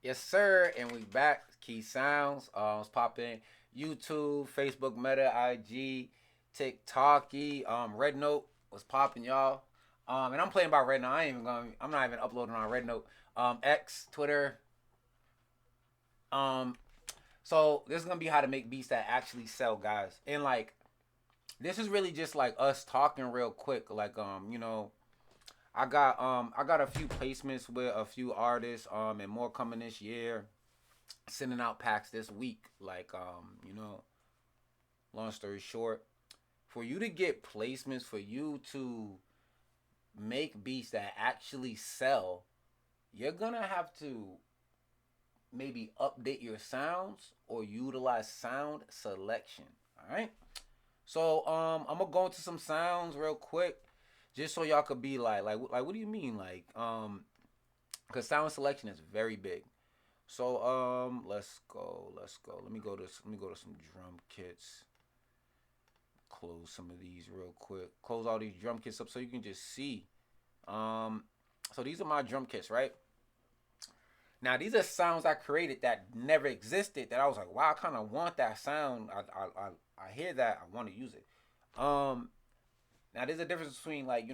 Yes, sir. And we back. Key Sounds. It's popping. YouTube, Facebook, Meta, IG, TikToky. Red Note was popping, y'all. And I'm playing by Red Note. I'm not even uploading on Red Note. X, Twitter. Um, so this is gonna be how to make beats that actually sell, guys. And like, this is really just like us talking real quick. Like, I got a few placements with a few artists. And more coming this year. Sending out packs this week. Like, long story short, for you to get placements, for you to make beats that actually sell, you're gonna have to maybe update your sounds or utilize sound selection. All right. So I'm gonna go into some sounds real quick, just so y'all could be like, what do you mean, because sound selection is very big. So let's go. Let me go to some drum kits. Close some of these real quick. Close all these drum kits up so you can just see. Um, so these are my drum kits, right? Now these are sounds I created that never existed. That I was like, wow, I kind of want that sound. I hear that. I want to use it. Um, Now there's a difference between like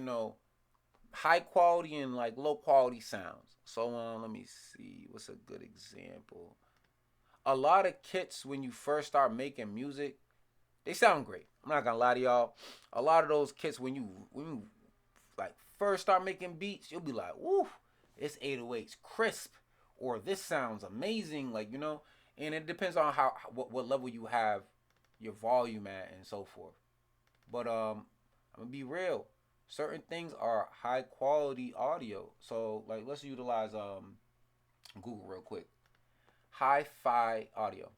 high quality and like low quality sounds. So let me see. What's a good example? A lot of kits when you first start making music, they sound great. I'm not gonna lie to y'all. A lot of those kits when you like first start making beats, you'll be like, "Woo, it's 808's crisp," or "This sounds amazing." And it depends on what level you have your volume at and so forth. But I'm gonna be real. Certain things are high quality audio. So like, let's utilize Google real quick. Hi-fi audio.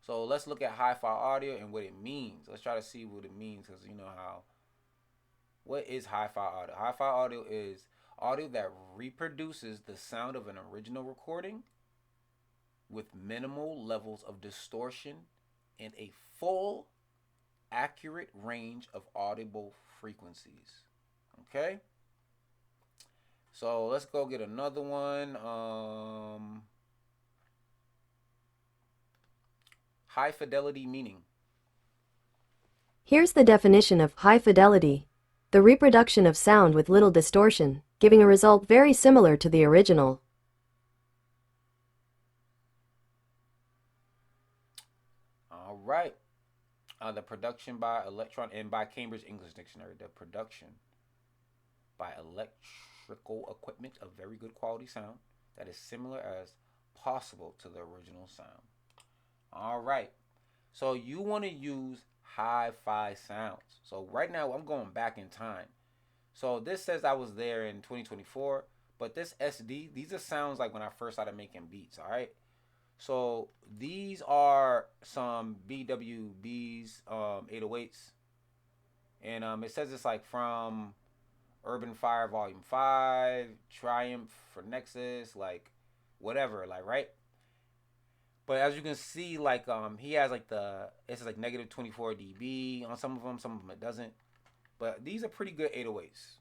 So let's look at hi-fi audio and what it means. Let's try to see what it means, because you know how. What is hi-fi audio? Hi-fi audio is audio that reproduces the sound of an original recording with minimal levels of distortion and a full, accurate range of audible frequencies. Okay? So let's go get another one. High fidelity meaning. Here's the definition of high fidelity: the reproduction of sound with little distortion, giving a result very similar to the original. All right. The production by Electron and by Cambridge English Dictionary. The production by electrical equipment of very good quality sound that is similar as possible to the original sound. All right. So you want to use hi-fi sounds. So right now I'm going back in time. So this says I was there in 2024, but this SD, these are sounds like when I first started making beats. All right. So these are some BWBs, 808s, and it says it's like from Urban Fire Volume 5, Triumph for Nexus, like whatever, like, right? But as you can see, like he has like it's like negative 24 dB on some of them it doesn't. But these are pretty good 808s,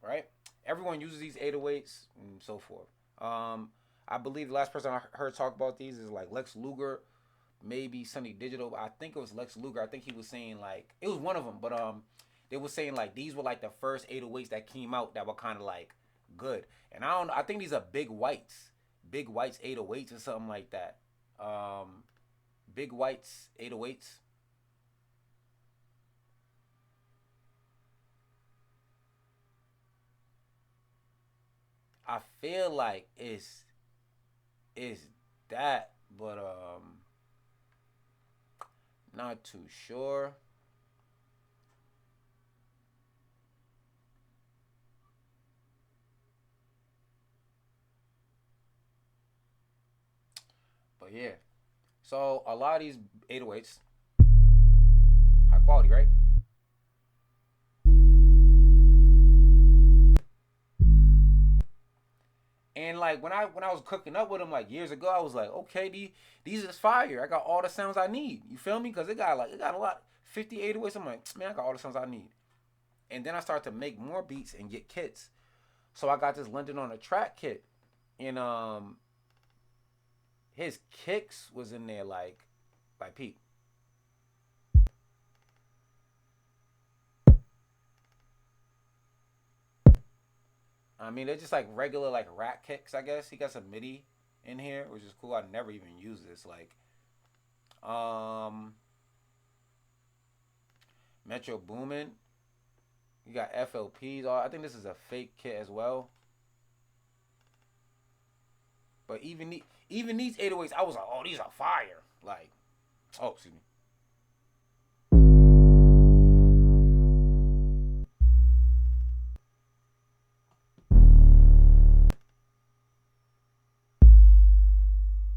right? Everyone uses these 808s and so forth. I believe the last person I heard talk about these is like Lex Luger, maybe Sunny Digital. I think it was Lex Luger. I think he was saying like it was one of them, but they were saying like these were like the first 808s that came out that were kind of like good. And I don't. I think these are Big Whites 808s or something like that. Um, Big Whites 808s. I feel like it's that, but not too sure. But yeah. So a lot of these 808s, high quality, right? And like when I was cooking up with them like years ago, I was like, okay, these is fire. I got all the sounds I need. You feel me? Because it got a lot 50 808s. I'm like, man, I got all the sounds I need. And then I started to make more beats and get kits. So I got this London on a track kit, and his kicks was in there like Pete. I mean, they're just like regular like rat kicks, I guess. He got some MIDI in here, which is cool. I never even used this. Like, um, Metro Boomin. You got FLPs. I think this is a fake kit as well. But even these 808s, I was like, oh, these are fire. Like, oh, excuse me.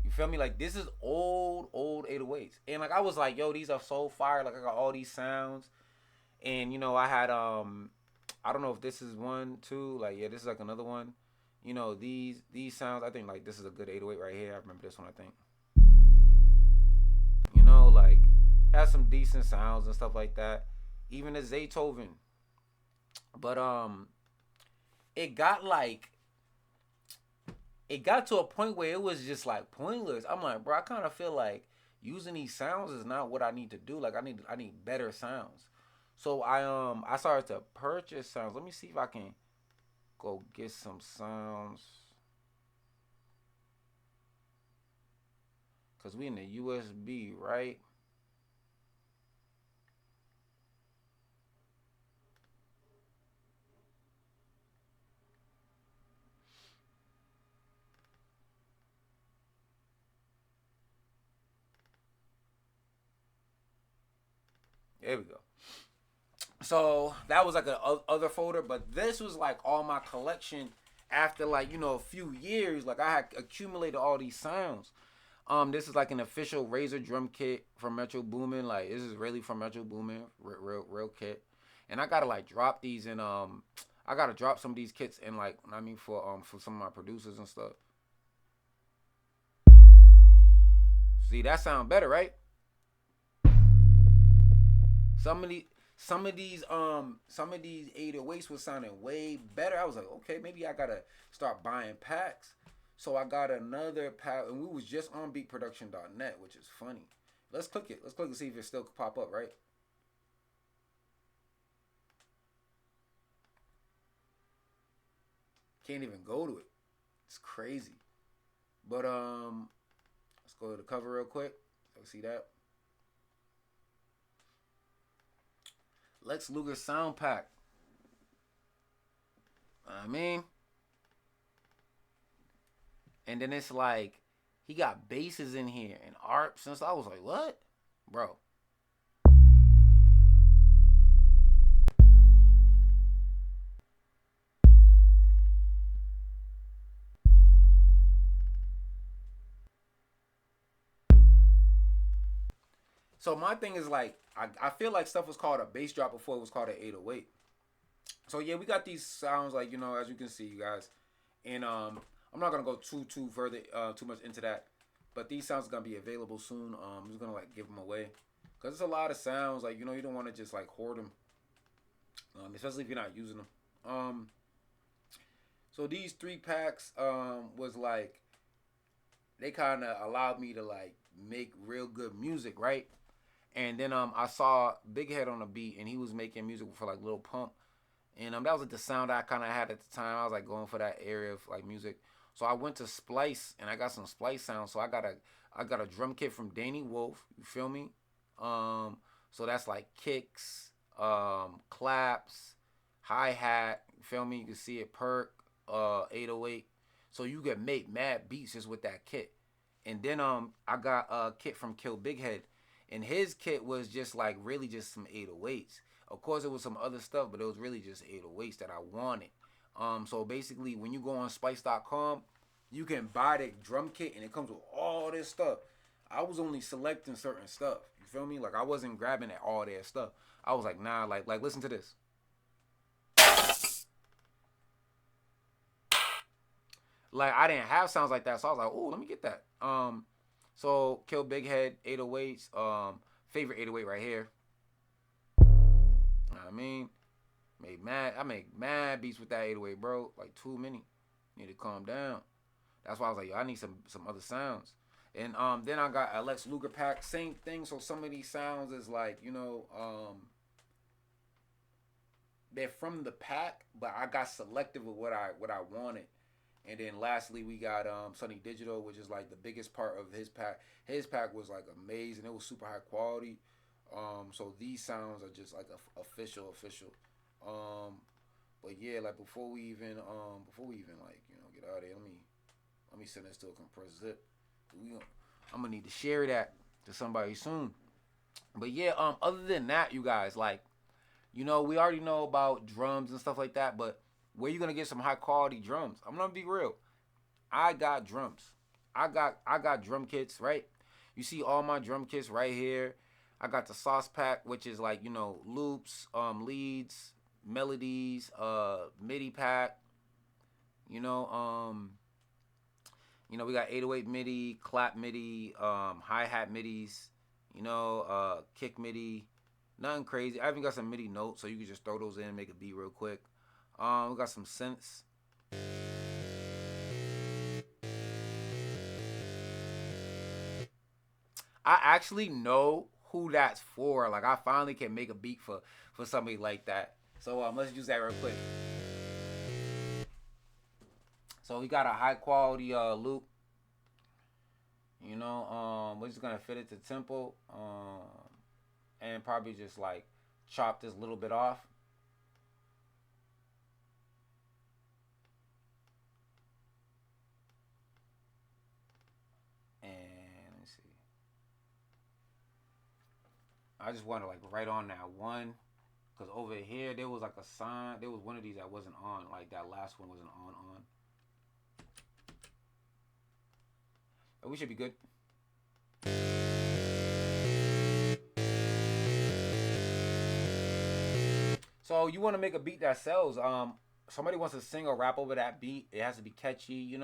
You feel me? Like this is old 808s, and like I was like, yo, these are so fire. Like I got all these sounds, and I had I don't know if this is one too. Like yeah, this is like another one. These sounds. I think like this is a good 808 right here. I remember this one. I think like has some decent sounds and stuff like that. Even the Zaytoven, but it got like it got to a point where it was just like pointless. I'm like, bro, I kind of feel like using these sounds is not what I need to do. Like I need better sounds. So I started to purchase sounds. Let me see if I can go get some sounds. Cause we in the USB, right? There we go. So that was like a other folder, but this was like all my collection after like a few years. Like I had accumulated all these sounds. This is like an official Razor drum kit from Metro Boomin. Like this is really from Metro Boomin, real kit. And I gotta like drop these in I gotta drop some of these kits in like I mean for some of my producers and stuff. See that sound better, right? Some of these some of these 808s was sounding way better. I was like, okay, maybe I gotta start buying packs. So I got another pack, and we was just on beatproduction.net, which is funny. Let's click it. Let's click and see if it still pop up, right? Can't even go to it. It's crazy. But let's go to the cover real quick. So see that Lex Luger sound pack. I mean, and then it's like he got basses in here and arps and stuff. I was like, what, bro? So my thing is like I feel like stuff was called a bass drop before it was called an 808. So yeah, we got these sounds like as you can see, you guys, and I'm not gonna go too further too much into that, but these sounds are gonna be available soon. I'm just gonna like give them away because it's a lot of sounds. Like you don't want to just like hoard them, especially if you're not using them. So these 3 packs was like they kind of allowed me to like make real good music, right? And then I saw Big Head on a beat, and he was making music for like Lil Pump, and that was like the sound I kind of had at the time. I was like going for that area of like music, so I went to Splice, and I got some Splice sounds. So I got a drum kit from Danny Wolf. You feel me? Um, so that's like kicks, claps, hi hat. You feel me? You can see it perk, 808. So you can make mad beats just with that kit. And then I got a kit from Kill Big Head, and his kit was just like really just some 808s. Of course, it was some other stuff, but it was really just 808s that I wanted. So basically, when you go on Spice.com, you can buy the drum kit, and it comes with all this stuff. I was only selecting certain stuff. You feel me? Like I wasn't grabbing at all their stuff. I was like, nah, like listen to this. Like I didn't have sounds like that, so I was like, oh, let me get that. So Kill Big Head 808s. Favorite 808 right here. You know what I mean, I make mad beats with that 808, bro. Like too many. Need to calm down. That's why I was like, yo, I need some other sounds. And then I got a Lex Luger pack, same thing. So some of these sounds is like, they're from the pack, but I got selective with what I wanted. And then lastly, we got Sunny Digital, which is like the biggest part of his pack. His pack was like amazing. It was super high quality. So these sounds are just like official. Um, but yeah, like before we even like get out of here, let me send this to a compressed zip. I'm gonna need to share that to somebody soon. But yeah, other than that, you guys, like, we already know about drums and stuff like that, but where you gonna get some high quality drums? I'm gonna be real. I got drums. I got drum kits, right? You see all my drum kits right here. I got the sauce pack, which is like, loops, leads, melodies, MIDI pack, you know, um, we got 808 MIDI, clap MIDI, hi-hat MIDIs, kick MIDI. Nothing crazy. I even got some MIDI notes, so you can just throw those in and make a beat real quick. We got some synths. I actually know who that's for. Like, I finally can make a beat for somebody like that. So let's use that real quick. So we got a high quality loop. We're just gonna fit it to tempo, and probably just like chop this little bit off. And let me see. I just want to like write on that one, because over here there was like a sign. There was one of these that wasn't on. Like that last one wasn't on. But we should be good. So you want to make a beat that sells. Somebody wants to sing or rap over that beat. It has to be catchy.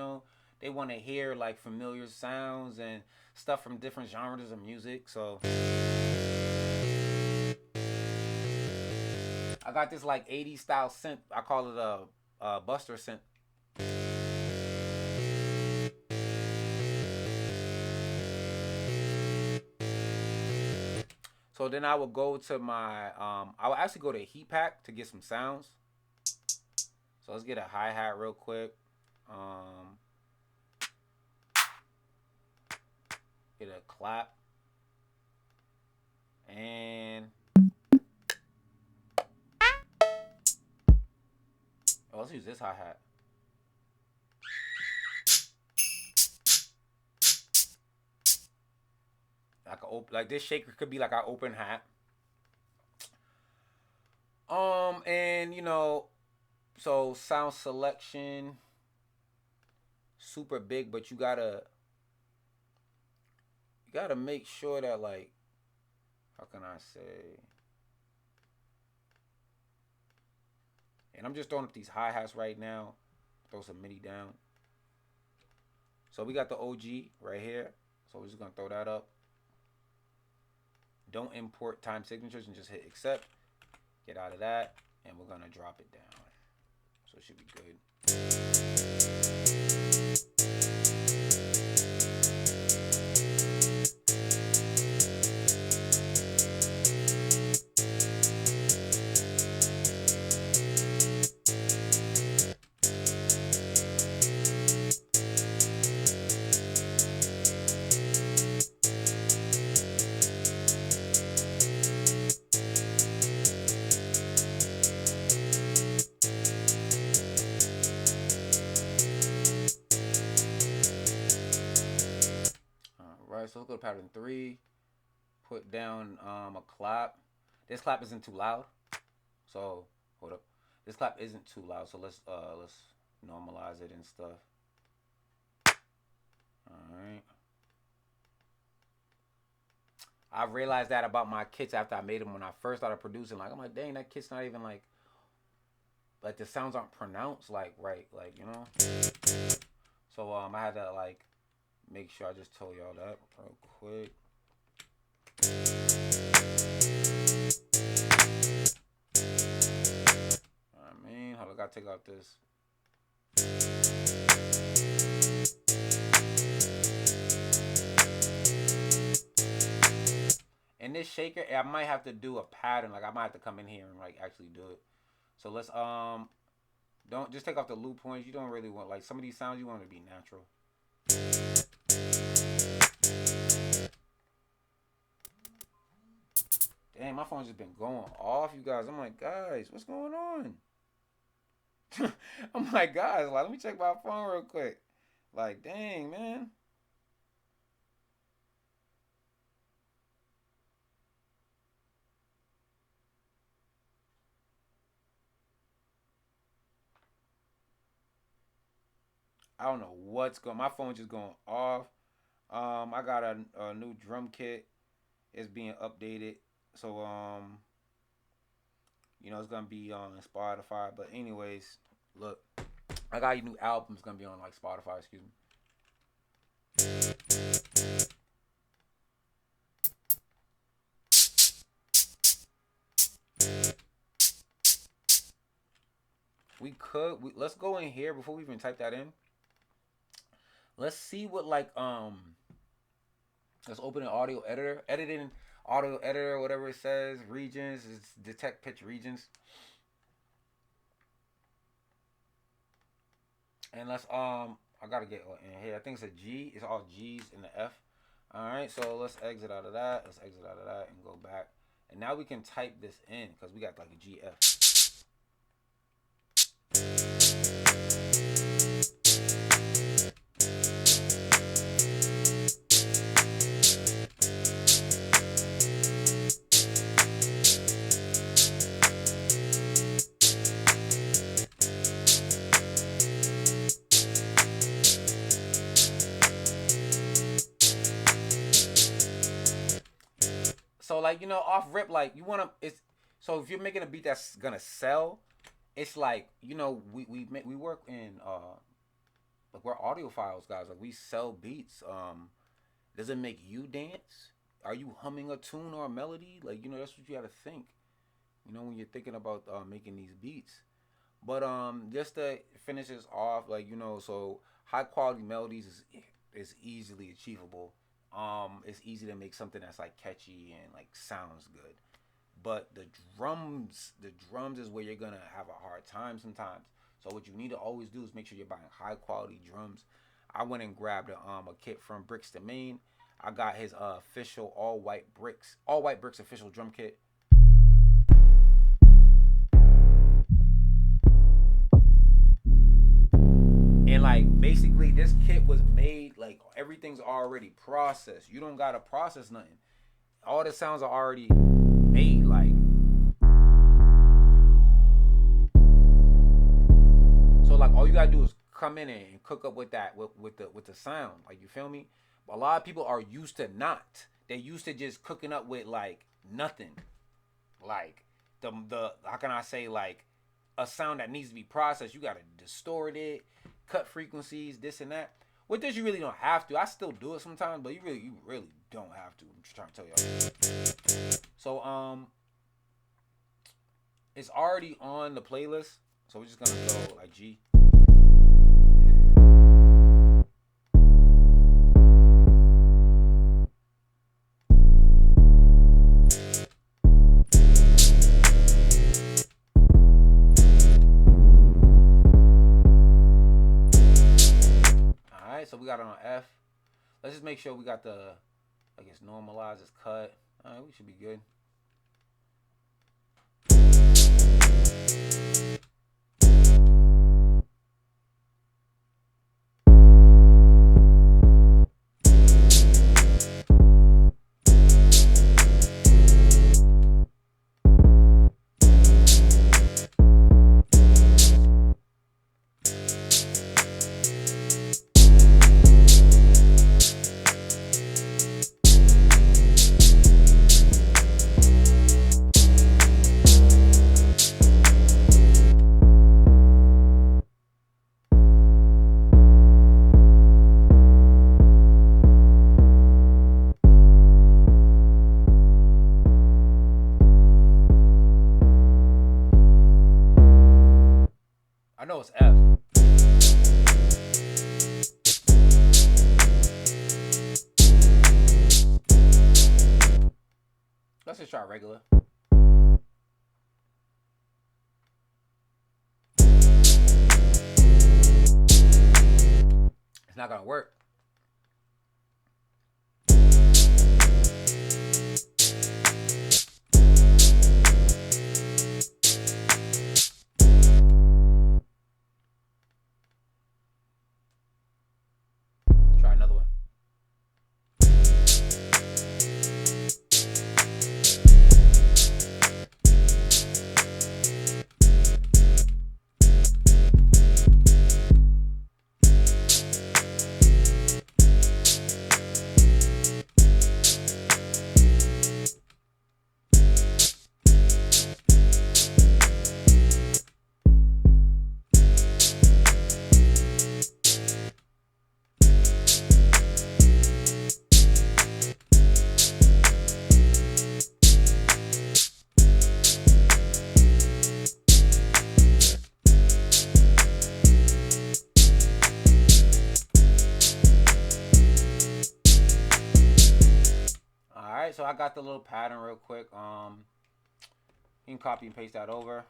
They want to hear like familiar sounds and stuff from different genres of music. So I got this like 80s style synth. I call it a Buster synth. So then I will go to my I will actually go to Heat Pack to get some sounds. So let's get a hi-hat real quick. Get a clap. And let's use this hi-hat. Like this shaker could be like our open hat. And so sound selection super big, but you gotta make sure that, like, how can I say, and I'm just throwing up these hi-hats right now. Throw some MIDI down. So we got the OG right here. So we're just gonna throw that up. Don't import time signatures and just hit accept. Get out of that, and we're gonna drop it down. So it should be good. So let's go to pattern 3. Put down a clap. This clap isn't too loud. So hold up. This clap isn't too loud. So let's normalize it and stuff. Alright. I realized that about my kits after I made them when I first started producing. Like, I'm like, dang, that kit's not even like the sounds aren't pronounced like right, like, So I had to like make sure I just told y'all that real quick. I gotta take out this. And this shaker, I might have to do a pattern. Like I might have to come in here and like actually do it. So let's don't just take off the loop points. You don't really want like some of these sounds you want to be natural. Dang, my phone's just been going off, you guys. I'm like, guys, what's going on? I'm like, guys, like, let me check my phone real quick. Like, dang, man. I don't know what's going. My phone's just going off. I got a new drum kit. It's being updated, so it's gonna be on Spotify. But anyways, look, I got your new album's gonna be on like Spotify. Excuse me. Let's go in here before we even type that in. Let's see what like let's open an audio editor, editing audio editor, whatever it says. Regions is detect pitch regions. And let's I gotta get in here. I think it's a G. It's all G's in the F. All right, so let's exit out of that. Let's exit out of that and go back. And now we can type this in because we got like a GF. So like off rip, like you wanna it's so if you're making a beat that's gonna sell, it's like we work in like we're audiophiles guys, like we sell beats. Does it make you dance? Are you humming a tune or a melody? Like that's what you gotta think. When you're thinking about making these beats. But just to finish this off, like so high quality melodies is easily achievable. It's easy to make something that's like catchy and like sounds good. But the drums is where you're gonna have a hard time sometimes. So what you need to always do is make sure you're buying high quality drums. I went and grabbed a kit from Bricks to Maine. I got his official all white bricks official drum kit. And like basically this kit was made like everything's already processed. You don't gotta process nothing. All the sounds are already made. Like so, like all you gotta do is come in and cook up with that with the sound. Like you feel me? But a lot of people are used to not. They're used to just cooking up with like nothing. Like the how can I say like a sound that needs to be processed? You gotta distort it, cut frequencies, this and that. With this, you really don't have to. I still do it sometimes, but you really don't have to. I'm just trying to tell y'all. So it's already on the playlist. So we're just gonna go like G. So we got it on F. Let's just make sure we got the, I guess, normalize is cut. All right, we should be good. know it's F. Let's just try regular. It's not gonna work. Try another one. All right, so I got the little pattern real quick. You can copy and paste that over.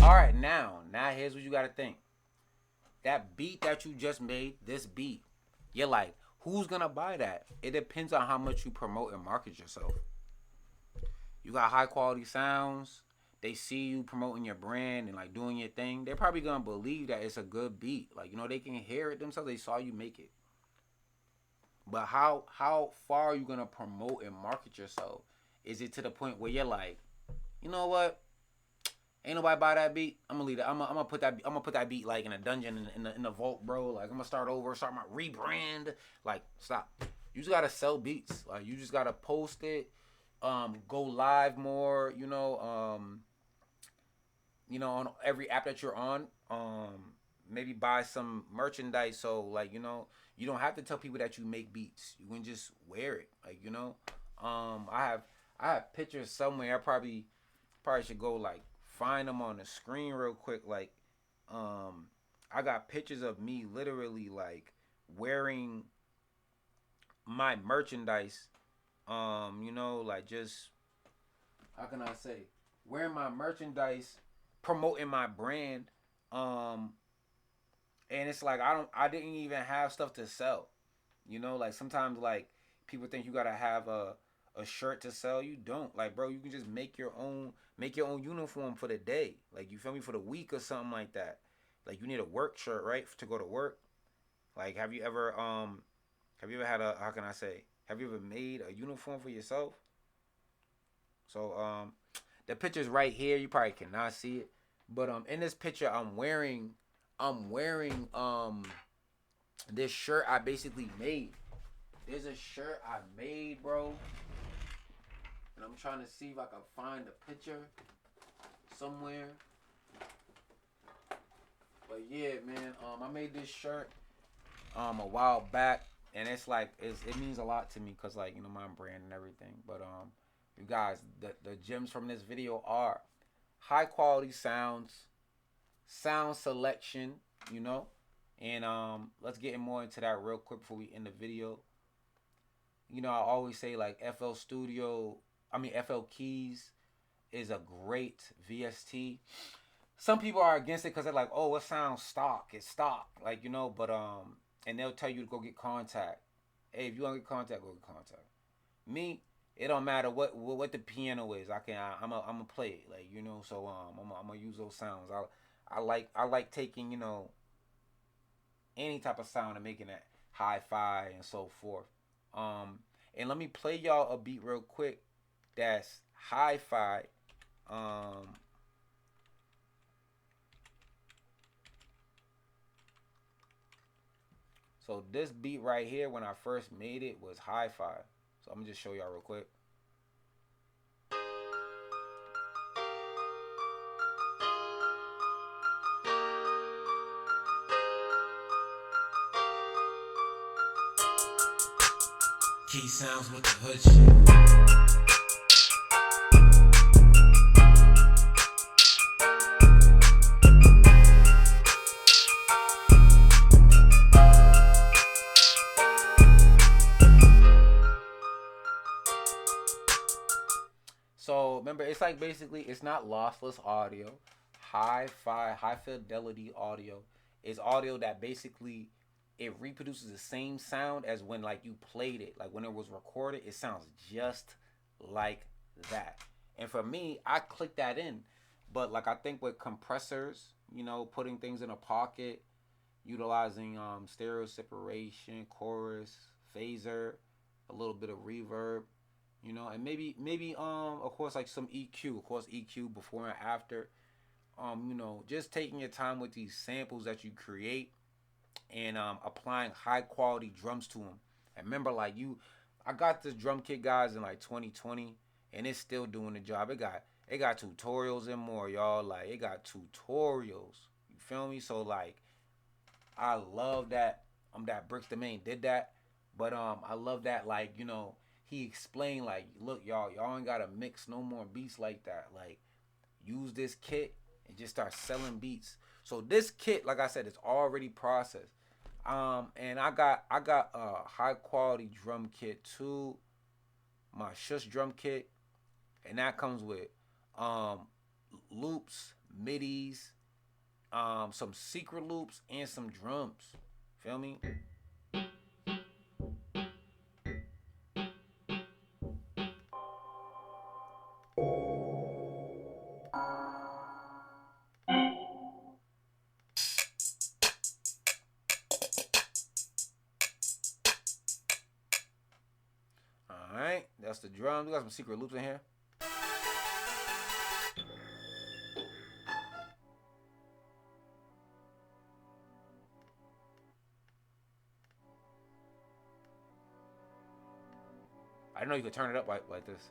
All right, now here's what you gotta think. That beat that you just made, this beat, you're like, who's gonna buy that? It depends on how much you promote and market yourself. You got high quality sounds. They see you promoting your brand and like doing your thing. They're probably gonna believe that it's a good beat. Like, you know, they can hear it themselves. They saw you make it. But how far are you gonna promote and market yourself? Is it to the point where you're like, you know what? Ain't nobody buy that beat. I'm gonna leave that. I'm gonna put that. I'm gonna put that beat like in a dungeon in the vault, bro. Like I'm gonna start over, start my rebrand. Like stop. You just gotta sell beats. Like you just gotta post it. Go live more. On every app that you're on. Maybe buy some merchandise. So like you don't have to tell people that you make beats. You can just wear it. Like I have pictures somewhere. I probably should go like find them on the screen real quick. Like I got pictures of me literally like wearing my merchandise. Like just how can I say wearing my merchandise, promoting my brand. Um and it's like I didn't even have stuff to sell. Like sometimes like people think you gotta have a shirt to sell. You don't. Like, bro, you can just make your own uniform for the day. Like, you feel me, for the week or something like that. Like, you need a work shirt, right, to go to work. Like, have you ever had a, how can I say, have you ever made a uniform for yourself? So the picture's right here. You probably cannot see it, but in this picture I'm wearing this shirt I basically made. There's a shirt I made, bro, and I'm trying to see if I can find a picture somewhere. But yeah, man, I made this shirt a while back, and it's like it means a lot to me because like my brand and everything. But you guys, the gems from this video are high quality sounds, sound selection, you know, and let's get more into that real quick before we end the video. I always say like FL Keys is a great VST. Some people are against it because they're like, oh, it sounds stock. It's stock, like but and they'll tell you to go get contact. Hey, if you want to get contact, go get contact. Me, it don't matter what the piano is. I'm gonna play it, like So I'm gonna use those sounds. I like taking any type of sound and making it hi-fi and so forth. And let me play y'all a beat real quick. That's hi-fi. Um, so this beat right here, when I first made it, was hi-fi. So I'm gonna just show y'all real quick. Key sounds with the hood shit. So remember, it's like basically it's not lossless audio, high fidelity audio. It's audio that basically it reproduces the same sound as when like you played it, like when it was recorded. It sounds just like that. And for me, I click that in, but like I think with compressors, putting things in a pocket, utilizing stereo separation, chorus, phaser, a little bit of reverb, and maybe of course like some EQ, of course EQ before and after, just taking your time with these samples that you create and applying high quality drums to them. And remember, like I got this drum kit, guys, in like 2020, and it's still doing the job. It got tutorials and more, y'all. Like it got tutorials. You feel me? So like I love that that Bricks the Main did that. But I love that, like, he explained like, look, y'all ain't gotta mix no more beats like that. Like, use this kit and just start selling beats. So this kit, like I said, it's already processed. And I got a high quality drum kit too, my Shush drum kit, and that comes with loops, midis, some secret loops, and some drums. Feel me? All right, that's the drums. We got some secret loops in here. I didn't know you could turn it up like this.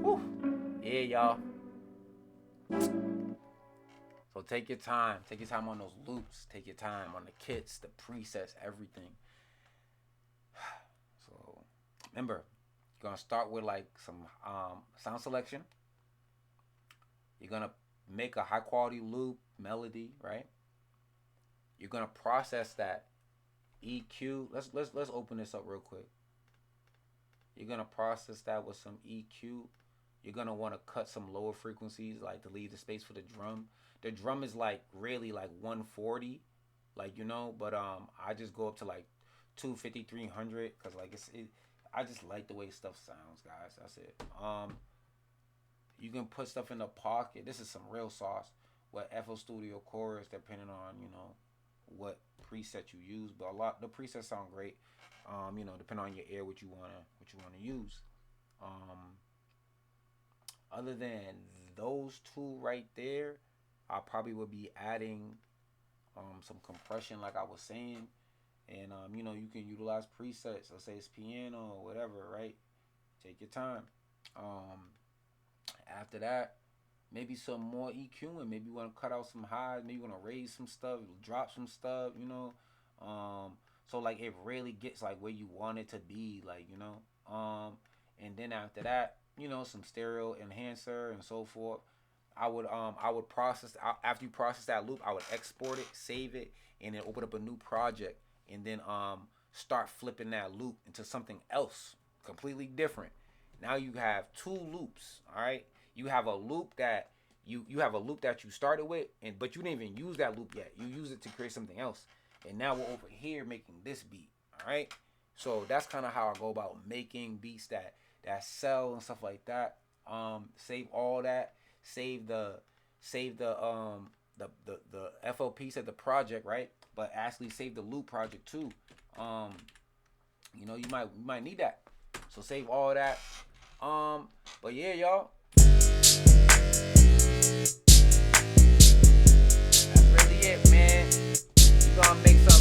Whew. Yeah, y'all. So take your time. Take your time on those loops. Take your time on the kits, the presets, everything. So remember, you're gonna start with like some sound selection. You're gonna make a high quality loop melody, right? You're gonna process that EQ. Let's open this up real quick. You're gonna process that with some EQ. You're gonna want to cut some lower frequencies, like to leave the space for the drum. The drum is like really like 140, like but I just go up to like 250, 300, because like I just like the way stuff sounds, guys. That's it. You can put stuff in the pocket. This is some real sauce. What FL Studio Chorus, depending on what preset you use, but the presets sound great. Depending on your ear, what you wanna use. Other than those two right there, I probably would be adding some compression, like I was saying, and you can utilize presets. Let's say it's piano or whatever, right? Take your time. After that, maybe some more EQing. Maybe you want to cut out some highs. Maybe you want to raise some stuff, drop some stuff. So like it really gets like where you want it to be, like and then after that, some stereo enhancer and so forth. I would process after you process that loop. I would export it, save it, and then open up a new project, and then start flipping that loop into something else completely different. Now you have two loops. All right, you have a loop that you have a loop that you started with, but you didn't even use that loop yet. You use it to create something else, and now we're over here making this beat. All right, so that's kind of how I go about making beats that sell and stuff like that. Save all that. Save the FL piece of the project, right? But actually save the loop project too. You might need that. So save all that. But yeah, y'all. That's really it, man. We gonna make some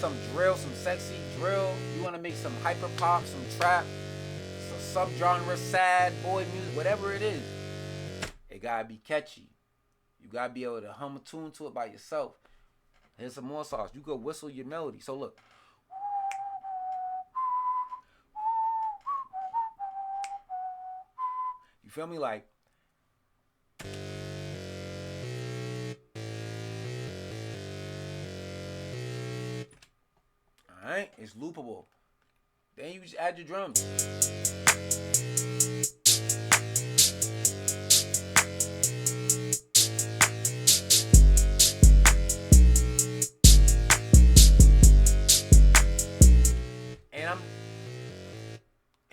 some drill, some sexy drill. You want to make some hyper pop, some trap, some subgenre, sad boy music, whatever it is. It gotta be catchy. You gotta be able to hum a tune to it by yourself. Here's some more sauce. You could whistle your melody. So look. You feel me? Like, alright, it's loopable. Then you just add your drums.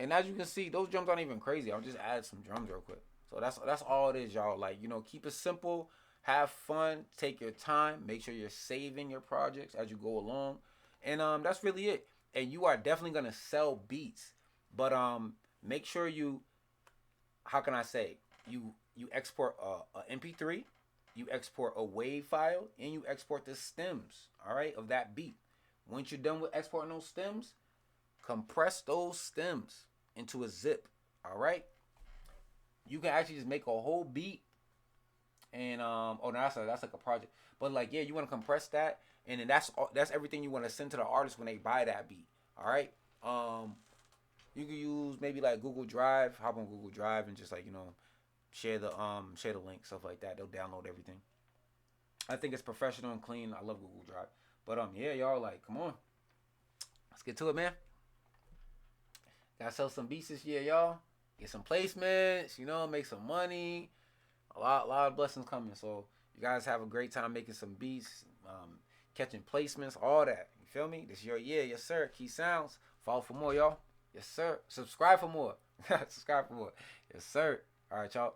And as you can see, those drums aren't even crazy. I'll just add some drums real quick. So that's all it is, y'all. Like, keep it simple, have fun, take your time, make sure you're saving your projects as you go along. And that's really it. And you are definitely gonna sell beats. But make sure you, how can I say, you export a MP3, you export a WAV file, and you export the stems, all right, of that beat. Once you're done with exporting those stems, compress those stems into a zip, all right? You can actually just make a whole beat, and oh no, that's like a project. But like, yeah, you want to compress that, and then that's everything you want to send to the artist when they buy that beat, all right? You can use maybe like Google Drive, hop on Google Drive and just like share the link, stuff like that. They'll download everything. I think it's professional and clean. I love Google Drive. But yeah, y'all, like, come on, let's get to it, man. Gotta sell some beats this year, y'all. Get some placements, make some money. A lot of blessings coming. So you guys have a great time making some beats, catching placements, all that. You feel me? This is your year, yes sir. Key Sounds. Follow for more, y'all. Yes sir. Subscribe for more. Subscribe for more. Yes sir. All right, y'all.